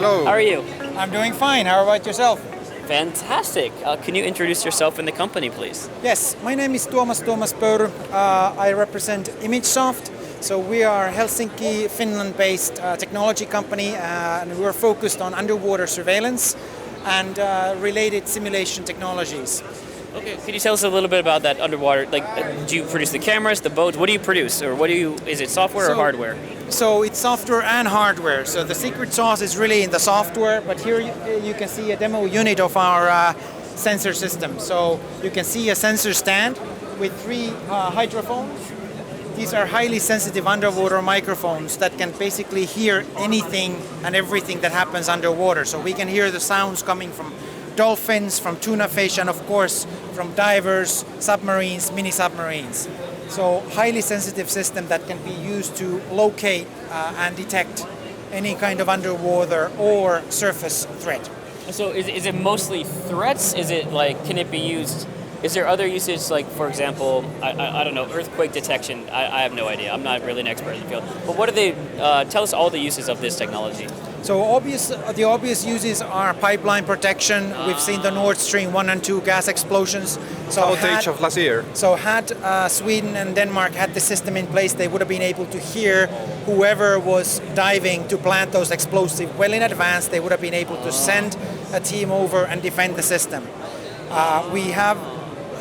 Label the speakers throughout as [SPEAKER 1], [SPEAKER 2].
[SPEAKER 1] Hello.
[SPEAKER 2] How are you?
[SPEAKER 3] I'm doing fine. How about yourself?
[SPEAKER 2] Fantastic. Can you introduce yourself and the company, please?
[SPEAKER 3] Yes, my name is Tuomas Pöyry. I represent ImageSoft. So we are Helsinki, Finland-based technology company, and we're focused on underwater surveillance and related simulation technologies.
[SPEAKER 2] Okay, could you tell us a little bit about that underwater? Like, do you produce the cameras, the boats? What do you produce, or is it software or hardware?
[SPEAKER 3] So it's software and hardware. So the secret sauce is really in the software, but here you can see a demo unit of our sensor system. So you can see a sensor stand with 3 hydrophones. These are highly sensitive underwater microphones that can basically hear anything and everything that happens underwater. So we can hear the sounds coming from dolphins, from tuna fish, and of course from divers, submarines, mini submarines. So highly sensitive system that can be used to locate and detect any kind of underwater or surface threat.
[SPEAKER 2] So is it mostly threats? Is it like, can it be used? Is there other usage, like, for example, I don't know, earthquake detection? I have no idea. I'm not really an expert in the field. But what are they, tell us all the uses of this technology.
[SPEAKER 3] So the obvious uses are pipeline protection. We've seen the Nord Stream 1 and 2 gas explosions. So
[SPEAKER 1] outage of last year.
[SPEAKER 3] So had Sweden and Denmark had the system in place, they would have been able to hear whoever was diving to plant those explosives well in advance. They would have been able to send a team over and defend the system.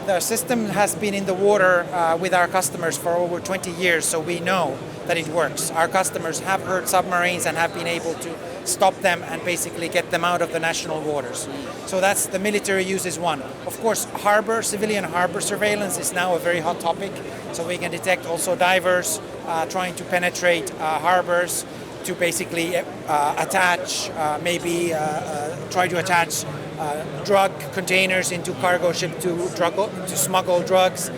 [SPEAKER 3] The system has been in the water with our customers for over 20 years, so we know that it works. Our customers have heard submarines and have been able to stop them and basically get them out of the national waters. So that's the military use is one. Of course, civilian harbor surveillance is now a very hot topic. So we can detect also divers trying to penetrate harbors to basically try to attach drug containers into cargo ship to smuggle drugs.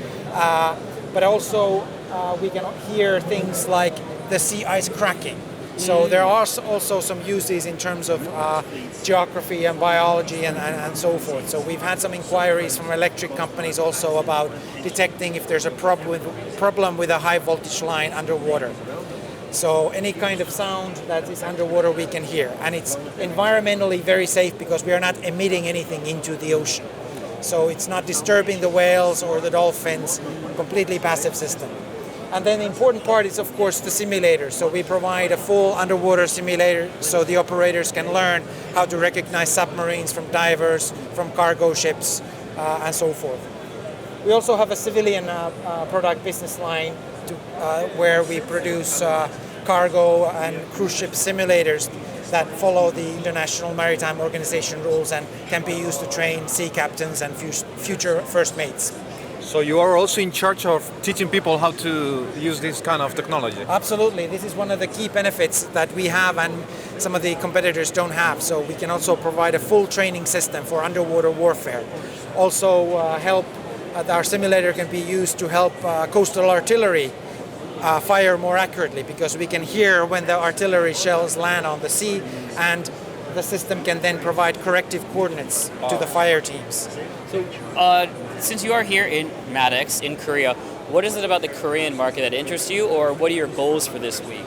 [SPEAKER 3] But also we can hear things like the sea ice cracking. So there are also some uses in terms of geography and biology and so forth. So we've had some inquiries from electric companies also about detecting if there's a problem with a high voltage line underwater. So any kind of sound that is underwater we can hear. And it's environmentally very safe because we are not emitting anything into the ocean. So it's not disturbing the whales or the dolphins, completely passive system. And then the important part is, of course, the simulator. So we provide a full underwater simulator so the operators can learn how to recognize submarines from divers, from cargo ships, and so forth. We also have a civilian product business line where we produce cargo and cruise ship simulators that follow the International Maritime Organization rules and can be used to train sea captains and future first mates.
[SPEAKER 1] So you are also in charge of teaching people how to use this kind of technology?
[SPEAKER 3] Absolutely. This is one of the key benefits that we have and some of the competitors don't have. So we can also provide a full training system for underwater warfare. Also our simulator can be used to help coastal artillery fire more accurately because we can hear when the artillery shells land on the sea and the system can then provide corrective coordinates to the fire teams.
[SPEAKER 2] So since you are here in MADEX in Korea, what is it about the Korean market that interests you, or what are your goals for this week?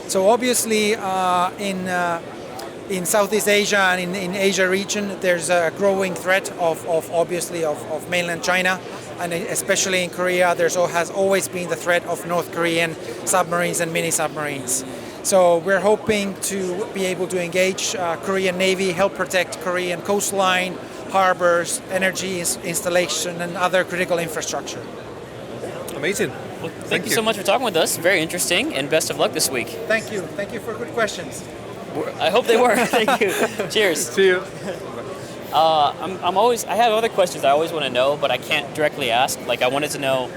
[SPEAKER 3] So obviously in Southeast Asia and in Asia region, there's a growing threat of mainland China, and especially in Korea, has always been the threat of North Korean submarines and mini submarines. So we're hoping to be able to engage Korean Navy, help protect Korean coastline, harbors, energy installation, and other critical infrastructure.
[SPEAKER 1] Amazing.
[SPEAKER 2] Well, thank you so much for talking with us. Very interesting, and best of luck this week.
[SPEAKER 3] Thank you. Thank you for good questions.
[SPEAKER 2] I hope they were. Thank you. Cheers.
[SPEAKER 1] See you.
[SPEAKER 2] I have other questions I always want to know, but I can't directly ask. Like, I wanted to know